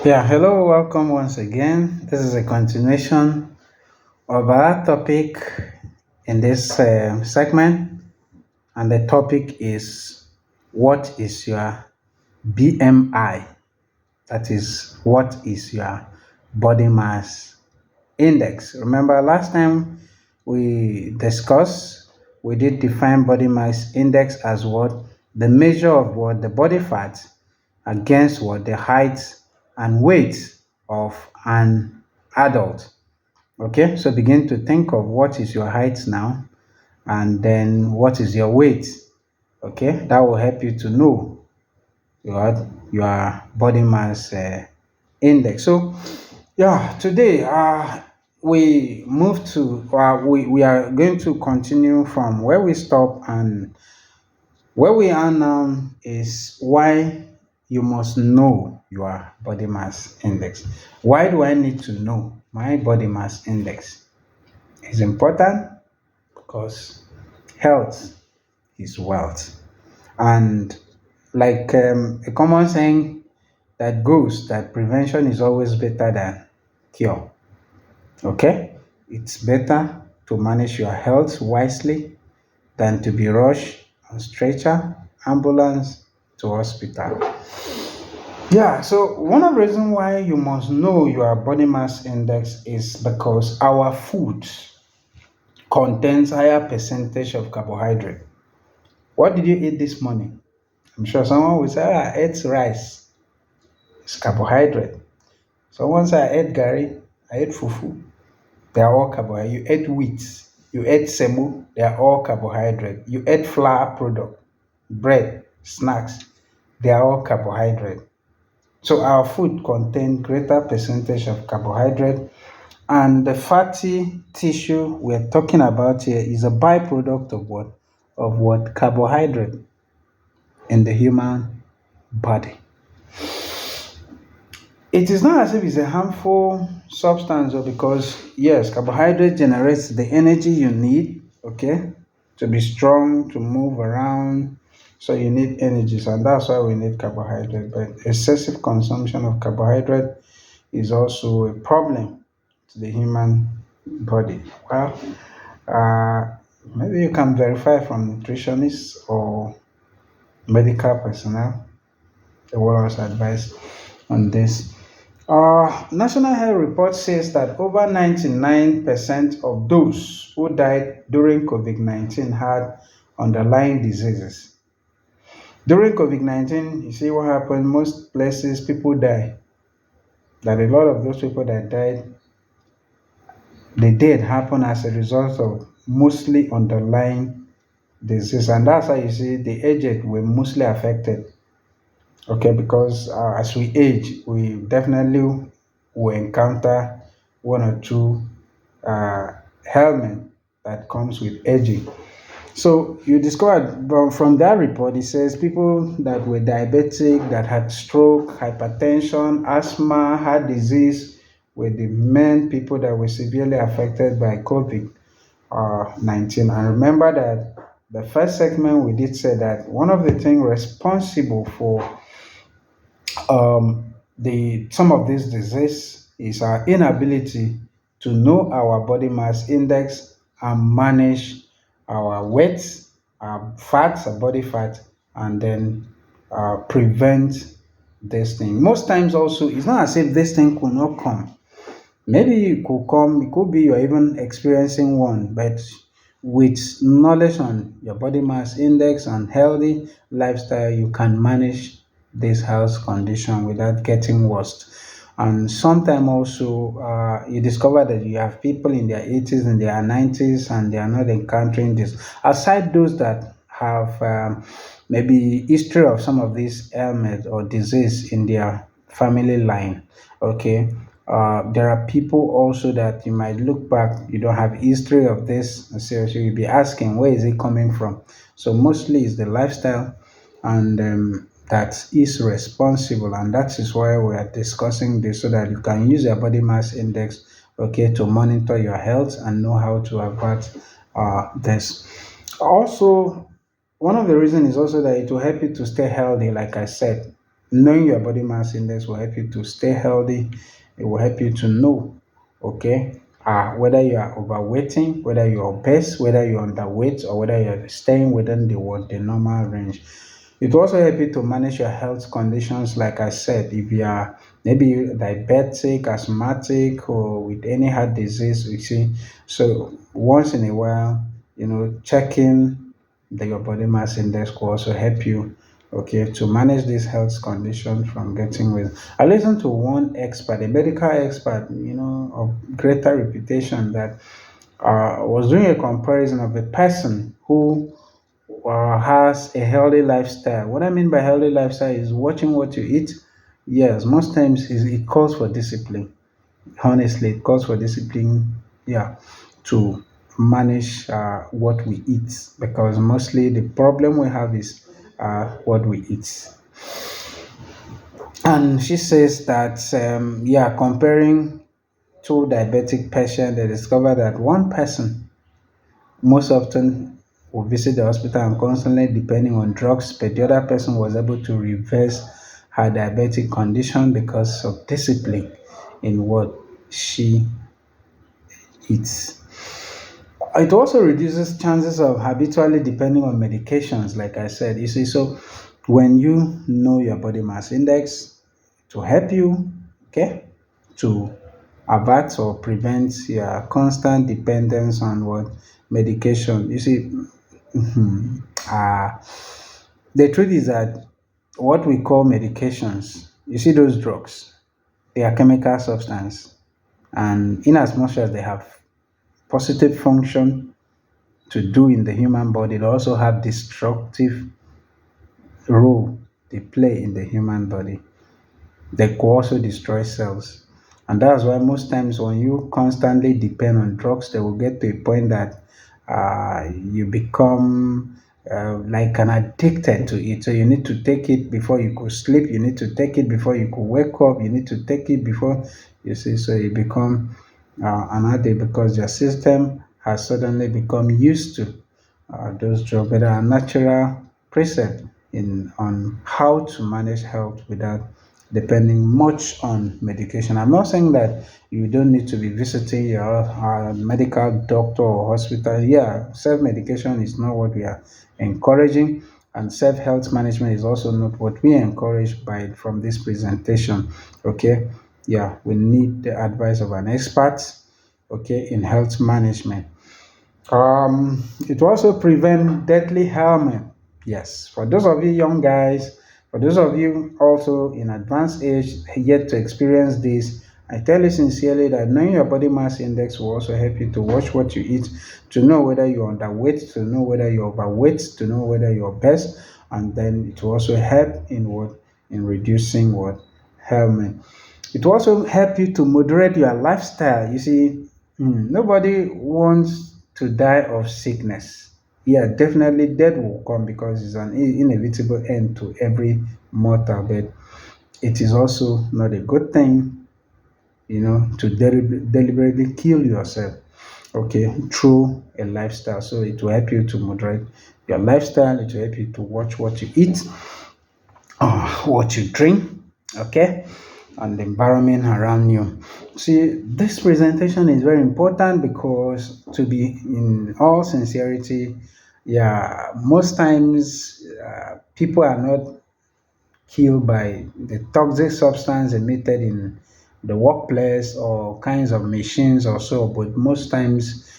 Yeah, hello, welcome once again. This is a continuation of our topic in this segment, and the topic is what is your BMI? That is, what is your body mass index? Remember, last time we discussed, we did define body mass index as what? The measure of what? The body fat against what? The height and weight of an adult. Okay, so begin to think of what is your height now and then what is your weight. Okay, that will help you to know your body mass index. So yeah, today we move to we are going to continue from where we stop, and where we are now is why you must know your body mass index. Why do I need to know my body mass index? It's important because health is wealth. And like a common saying that goes that prevention is always better than cure. Okay? It's better to manage your health wisely than to be rushed on stretcher, ambulance to hospital. Yeah, so one of the reasons why you must know your body mass index is because our food contains higher percentage of carbohydrate. What did you eat this morning? I'm sure someone will say, "Ah, I ate rice. It's carbohydrate." Someone say, I ate gari, I ate fufu. They are all carbohydrate. You ate wheat, you ate semo, they are all carbohydrate. You ate flour product, bread, snacks, they are all carbohydrate. So our food contains greater percentage of carbohydrate, and the fatty tissue we're talking about here is a byproduct of what? Of what? Carbohydrate in the human body. It is not as if it's a harmful substance, or because yes, carbohydrate generates the energy you need, okay, to be strong, to move around. So you need energies, and that's why we need carbohydrate. But excessive consumption of carbohydrate is also a problem to the human body. Well, uh, maybe you can verify from nutritionists or medical personnel. They will also advise on this. National Health Report says that over 99% of those who died during COVID-19 had underlying diseases. During COVID-19, you see what happened? Most places people die. That a lot of those people that died, they did happen as a result of mostly underlying disease. And that's how you see the aged were mostly affected. Okay, because as we age, we definitely will encounter one or two uh, ailment that comes with aging. So you discovered from that report, it says people that were diabetic, that had stroke, hypertension, asthma, heart disease, were the main people that were severely affected by COVID 19. And remember that the first segment we did say that one of the things responsible for the some of this disease is our inability to know our body mass index and manage our weight, our fats, our body fat, and then prevent this thing. Most times, also, it's not as if this thing could not come. Maybe it could come, it could be you're even experiencing one, but with knowledge on your body mass index and healthy lifestyle, you can manage this health condition without getting worse. And sometimes also, you discover that you have people in their 80s and their 90s and they are not encountering this. Aside those that have maybe history of some of these ailments or disease in their family line, okay, there are people also that you might look back, you don't have history of this, so you'll be asking where is it coming from. So mostly it's the lifestyle, and that is responsible, and that is why we are discussing this so that you can use your body mass index, okay, to monitor your health and know how to avoid this. Also, one of the reasons is also that it will help you to stay healthy, like I said. knowing your body mass index will help you to stay healthy. It will help you to know, okay, whether you are overweighting, whether you're obese, whether you're underweight, or whether you're staying within the normal range. It will also help you to manage your health conditions, like I said, if you are maybe diabetic, asthmatic, or with any heart disease, you see. So once in a while, checking your body mass index will also help you, okay, to manage these health conditions from getting worse. I listened to one expert, a medical expert, of greater reputation, that was doing a comparison of a person who has a healthy lifestyle. What I mean by healthy lifestyle is watching what you eat. Yes, most times it calls for discipline. Honestly, it calls for discipline, yeah, to manage what we eat, because mostly the problem we have is what we eat. And she says that, yeah, comparing two diabetic patients, they discovered that one person most often will visit the hospital and constantly depending on drugs, but the other person was able to reverse her diabetic condition because of discipline in what she eats. It also reduces chances of habitually depending on medications, like I said. You see, so when you know your body mass index, to help you, okay, to avert or prevent your constant dependence on what medication. You see, uh, the truth is that what we call medications, you see, those drugs, they are chemical substance, and in as much as they have positive function to do in the human body, they also have destructive role they play in the human body. They could also destroy cells. And that's why most times when you constantly depend on drugs, they will get to a point that you become like an addicted to it. So you need to take it before you could sleep. You need to take it before you could wake up. You need to take it before you see. So you become an addict because your system has suddenly become used to those drugs. But there are natural precept in on how to manage health without depending much on medication. I'm not saying that you don't need to be visiting your medical doctor or hospital. Yeah, self medication is not what we are encouraging, and self health management is also not what we encourage by from this presentation. Okay, yeah, we need the advice of an expert, okay, in health management. It will also prevent deadly helmet. Yes, for those of you young guys, for those of you also in advanced age yet to experience this, I tell you sincerely that knowing your body mass index will also help you to watch what you eat, to know whether you're underweight, to know whether you're overweight, to know whether you're obese, and then it will also help in what in reducing what helmet. It will also help you to moderate your lifestyle. You see, nobody wants to die of sickness. Yeah, definitely death will come because it's an inevitable end to every mortal. But it is also not a good thing, to deliberately kill yourself, okay, through a lifestyle. So it will help you to moderate your lifestyle. It will help you to watch what you eat, what you drink, okay, and the environment around you. See, this presentation is very important because, to be in all sincerity, yeah, most times people are not killed by the toxic substance emitted in the workplace or kinds of machines or so, but most times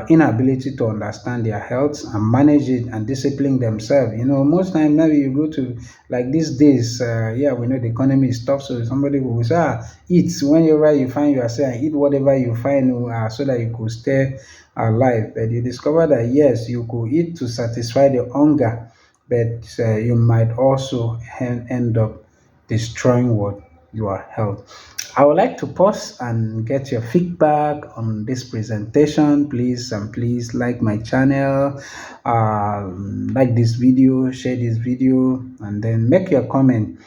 inability to understand their health and manage it and discipline themselves. Most times maybe you go to, like these days, yeah, we know the economy is tough, so somebody will say, eat whenever you find yourself, eat whatever you find, so that you could stay alive. But you discover that yes, you could eat to satisfy the hunger, but you might also end up destroying what your health. I would like to pause and get your feedback on this presentation. Please and please like my channel, like this video, share this video, and then make your comment.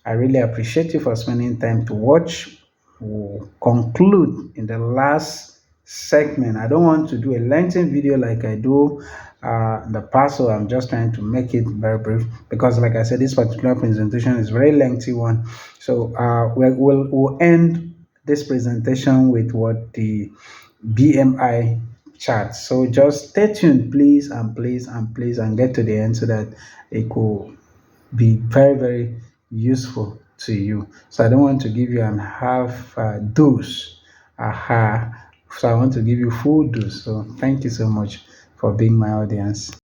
I really appreciate you for spending time to watch. We'll conclude in the last segment. I don't want to do a lengthy video like I do the past, so I'm just trying to make it very brief because, like I said, this particular presentation is a very lengthy one. So we'll end this presentation with what the BMI chart. So just stay tuned, please, and please, and please, and get to the end so that it could be very, very useful to you. So I don't want to give you an half dose. Aha. So I want to give you full dose. So thank you so much for being my audience.